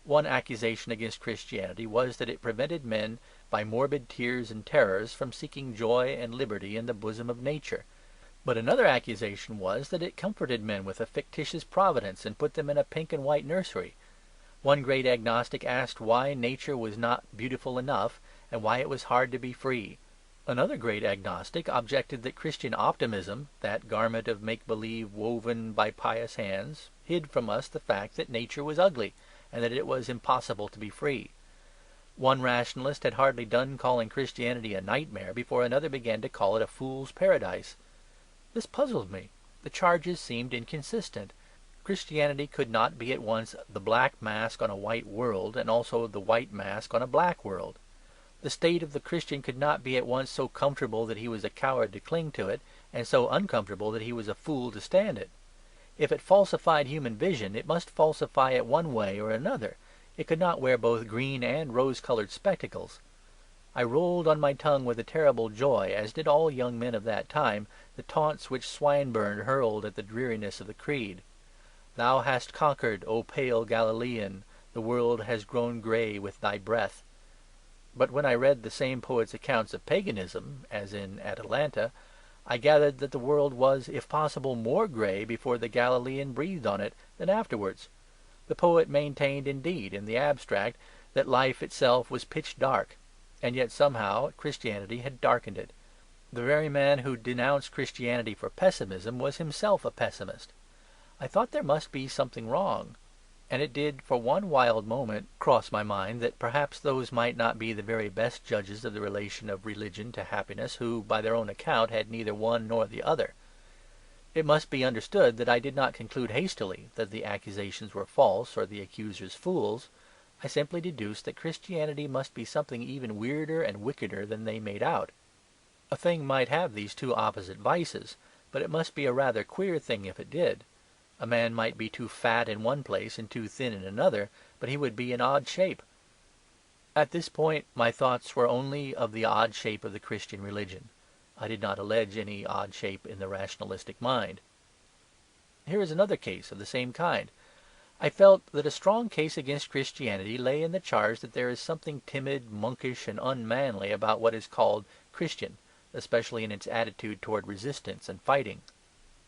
One accusation against Christianity was that it prevented men by morbid tears and terrors from seeking joy and liberty in the bosom of nature. But another accusation was that it comforted men with a fictitious providence and put them in a pink and white nursery. One great agnostic asked why nature was not beautiful enough, and why it was hard to be free. Another great agnostic objected that Christian optimism, that garment of make-believe woven by pious hands, hid from us the fact that nature was ugly, and that it was impossible to be free. One rationalist had hardly done calling Christianity a nightmare before another began to call it a fool's paradise. This puzzled me. The charges seemed inconsistent. Christianity could not be at once the black mask on a white world and also the white mask on a black world. The state of the Christian could not be at once so comfortable that he was a coward to cling to it, and so uncomfortable that he was a fool to stand it. If it falsified human vision, it must falsify it one way or another. It could not wear both green and rose-coloured spectacles. I rolled on my tongue with a terrible joy, as did all young men of that time, the taunts which Swinburne hurled at the dreariness of the creed. Thou hast conquered, O pale Galilean, the world has grown grey with thy breath. But when I read the same poet's accounts of paganism, as in Atalanta, I gathered that the world was, if possible, more grey before the Galilean breathed on it than afterwards. The poet maintained, indeed, in the abstract, that life itself was pitch dark, and yet somehow Christianity had darkened it. The very man who denounced Christianity for pessimism was himself a pessimist. I thought there must be something wrong. And it did for one wild moment cross my mind that perhaps those might not be the very best judges of the relation of religion to happiness who, by their own account, had neither one nor the other. It must be understood that I did not conclude hastily that the accusations were false or the accusers fools. I simply deduced that Christianity must be something even weirder and wickeder than they made out. A thing might have these two opposite vices, but it must be a rather queer thing if it did. A man might be too fat in one place and too thin in another, but he would be in odd shape. At this point my thoughts were only of the odd shape of the Christian religion. I did not allege any odd shape in the rationalistic mind. Here is another case of the same kind. I felt that a strong case against Christianity lay in the charge that there is something timid, monkish, and unmanly about what is called Christian, especially in its attitude toward resistance and fighting.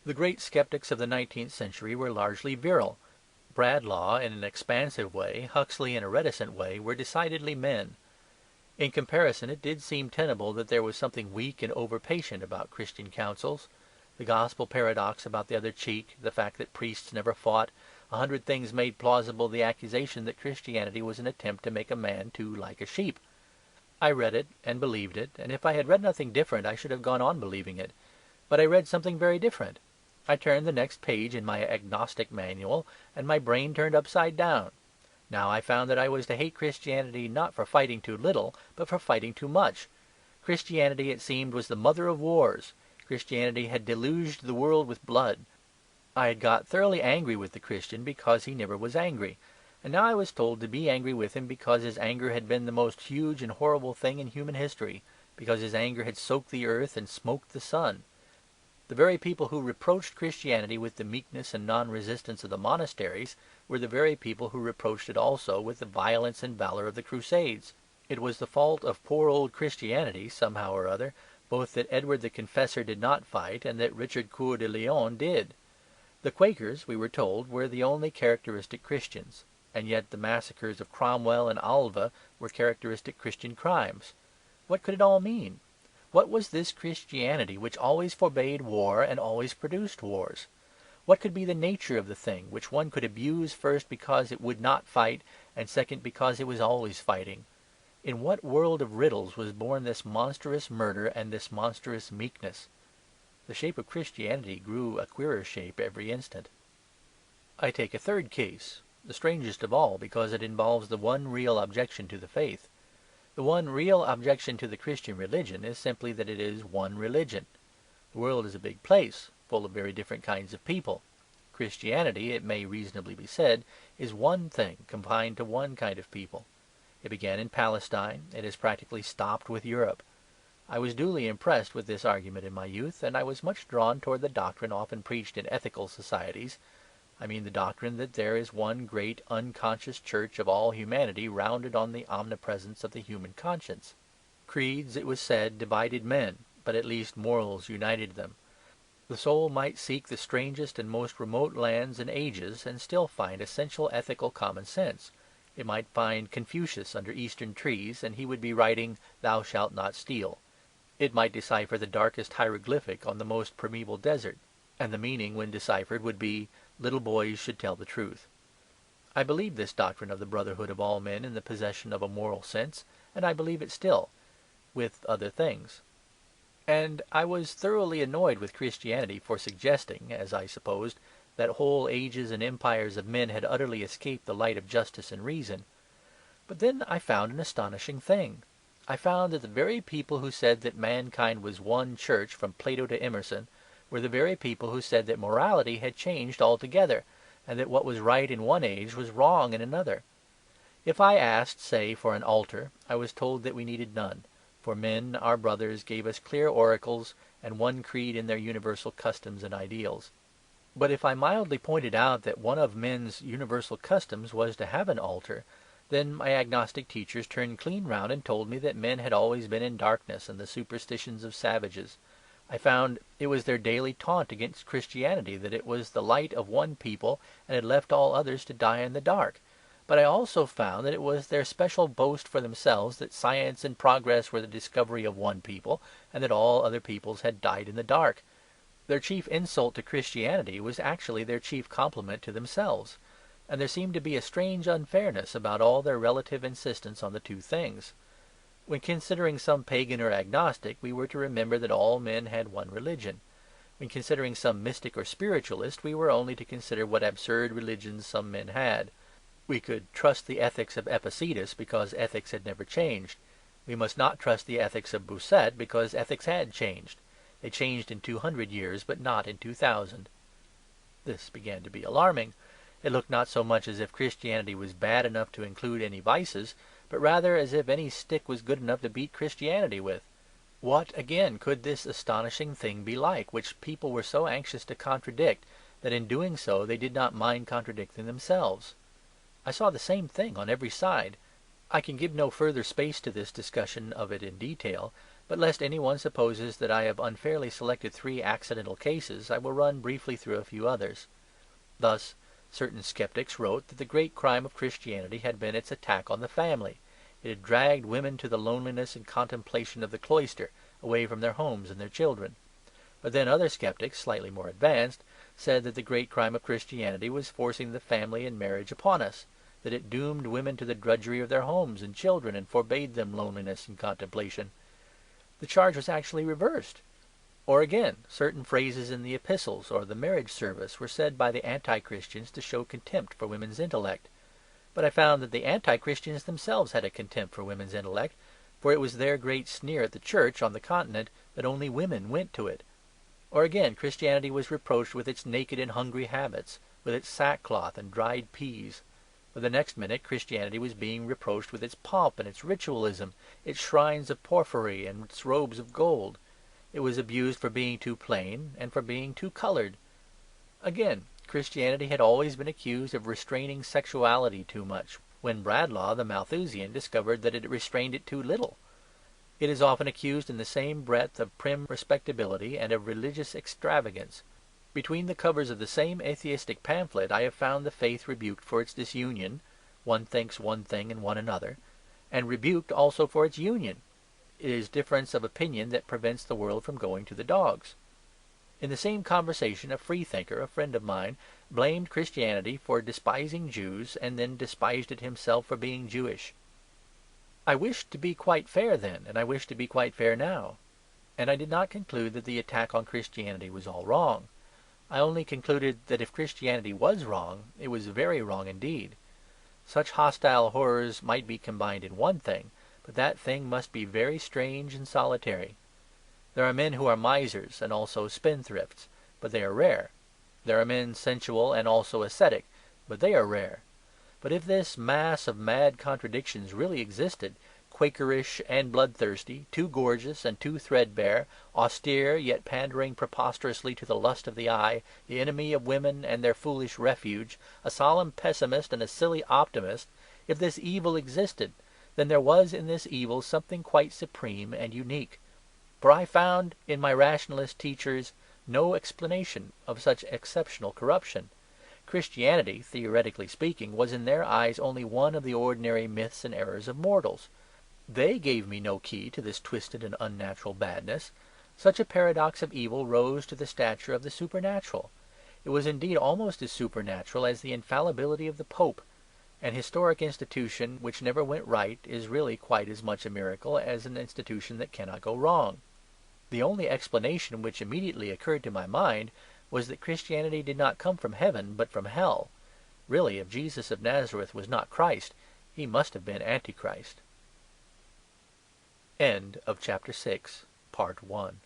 The great sceptics of the 19th century were largely virile. Bradlaugh in an expansive way, Huxley in a reticent way, were decidedly men. In comparison it did seem tenable that there was something weak and over-patient about Christian counsels. The gospel paradox about the other cheek, the fact that priests never fought, 100 things made plausible the accusation that Christianity was an attempt to make a man too like a sheep. I read it and believed it, and if I had read nothing different I should have gone on believing it. But I read something very different. I turned the next page in my agnostic manual, and my brain turned upside down. Now I found that I was to hate Christianity not for fighting too little, but for fighting too much. Christianity, it seemed, was the mother of wars. Christianity had deluged the world with blood. I had got thoroughly angry with the Christian because he never was angry. And now I was told to be angry with him because his anger had been the most huge and horrible thing in human history, because his anger had soaked the earth and smoked the sun. The very people who reproached Christianity with the meekness and non-resistance of the monasteries were the very people who reproached it also with the violence and valour of the Crusades. It was the fault of poor old Christianity, somehow or other, both that Edward the Confessor did not fight and that Richard Coeur de Lion did. The Quakers, we were told, were the only characteristic Christians, and yet the massacres of Cromwell and Alva were characteristic Christian crimes. What could it all mean? What was this Christianity which always forbade war and always produced wars? What could be the nature of the thing which one could abuse first because it would not fight, and second because it was always fighting? In what world of riddles was born this monstrous murder and this monstrous meekness? The shape of Christianity grew a queerer shape every instant. I take a third case, the strangest of all, because it involves the one real objection to the faith. The one real objection to the Christian religion is simply that it is one religion. The world is a big place, full of very different kinds of people. Christianity, it may reasonably be said, is one thing confined to one kind of people. It began in Palestine. It has practically stopped with Europe. I was duly impressed with this argument in my youth, and I was much drawn toward the doctrine often preached in ethical societies. I mean the doctrine that there is one great unconscious church of all humanity rounded on the omnipresence of the human conscience. Creeds, it was said, divided men, but at least morals united them. The soul might seek the strangest and most remote lands and ages and still find essential ethical common sense. It might find Confucius under Eastern trees, and he would be writing, "Thou shalt not steal." It might decipher the darkest hieroglyphic on the most primeval desert, and the meaning, when deciphered, would be, "Little boys should tell the truth." I believed this doctrine of the brotherhood of all men in the possession of a moral sense, and I believe it still, with other things. And I was thoroughly annoyed with Christianity for suggesting, as I supposed, that whole ages and empires of men had utterly escaped the light of justice and reason. But then I found an astonishing thing. I found that the very people who said that mankind was one church from Plato to Emerson were the very people who said that morality had changed altogether, and that what was right in one age was wrong in another. If I asked, say, for an altar, I was told that we needed none, for men, our brothers, gave us clear oracles and one creed in their universal customs and ideals. But if I mildly pointed out that one of men's universal customs was to have an altar, then my agnostic teachers turned clean round and told me that men had always been in darkness and the superstitions of savages. I found it was their daily taunt against Christianity that it was the light of one people and had left all others to die in the dark. But I also found that it was their special boast for themselves that science and progress were the discovery of one people, and that all other peoples had died in the dark. Their chief insult to Christianity was actually their chief compliment to themselves. And there seemed to be a strange unfairness about all their relative insistence on the two things. When considering some pagan or agnostic, we were to remember that all men had one religion. When considering some mystic or spiritualist, we were only to consider what absurd religions some men had. We could trust the ethics of Epictetus because ethics had never changed. We must not trust the ethics of Bossuet because ethics had changed. They changed in 200 years, but not in 2000. This began to be alarming. It looked not so much as if Christianity was bad enough to include any vices, but rather as if any stick was good enough to beat Christianity with. What, again, could this astonishing thing be like, which people were so anxious to contradict, that in doing so they did not mind contradicting themselves? I saw the same thing on every side. I can give no further space to this discussion of it in detail, but lest any one supposes that I have unfairly selected 3 accidental cases, I will run briefly through a few others. Thus, certain sceptics wrote that the great crime of Christianity had been its attack on the family. It had dragged women to the loneliness and contemplation of the cloister, away from their homes and their children. But then other sceptics, slightly more advanced, said that the great crime of Christianity was forcing the family and marriage upon us, that it doomed women to the drudgery of their homes and children and forbade them loneliness and contemplation. The charge was actually reversed. Or again, certain phrases in the epistles or the marriage service were said by the anti-Christians to show contempt for women's intellect. But I found that the anti-Christians themselves had a contempt for women's intellect, for it was their great sneer at the church on the continent that only women went to it. Or again, Christianity was reproached with its naked and hungry habits, with its sackcloth and dried peas. But the next minute Christianity was being reproached with its pomp and its ritualism, its shrines of porphyry and its robes of gold. It was abused for being too plain and for being too coloured. Again, Christianity had always been accused of restraining sexuality too much, when Bradlaugh the Malthusian discovered that it restrained it too little. It is often accused in the same breath of prim respectability and of religious extravagance. Between the covers of the same atheistic pamphlet I have found the faith rebuked for its disunion, one thinks one thing and one another, and rebuked also for its union. It is difference of opinion that prevents the world from going to the dogs. In the same conversation a freethinker, a friend of mine, blamed Christianity for despising Jews, and then despised it himself for being Jewish. I wished to be quite fair then, and I wish to be quite fair now. And I did not conclude that the attack on Christianity was all wrong. I only concluded that if Christianity was wrong, it was very wrong indeed. Such hostile horrors might be combined in one thing, but that thing must be very strange and solitary. There are men who are misers and also spendthrifts, but they are rare. There are men sensual and also ascetic, but they are rare. But if this mass of mad contradictions really existed, Quakerish and bloodthirsty, too gorgeous and too threadbare, austere yet pandering preposterously to the lust of the eye, the enemy of women and their foolish refuge, a solemn pessimist and a silly optimist, if this evil existed, then there was in this evil something quite supreme and unique. For I found in my rationalist teachers no explanation of such exceptional corruption. Christianity, theoretically speaking, was in their eyes only one of the ordinary myths and errors of mortals. They gave me no key to this twisted and unnatural badness. Such a paradox of evil rose to the stature of the supernatural. It was indeed almost as supernatural as the infallibility of the Pope. An historic institution which never went right is really quite as much a miracle as an institution that cannot go wrong. The only explanation which immediately occurred to my mind was that Christianity did not come from heaven but from hell. Really, if Jesus of Nazareth was not Christ, he must have been Antichrist. End of chapter 6, part 1.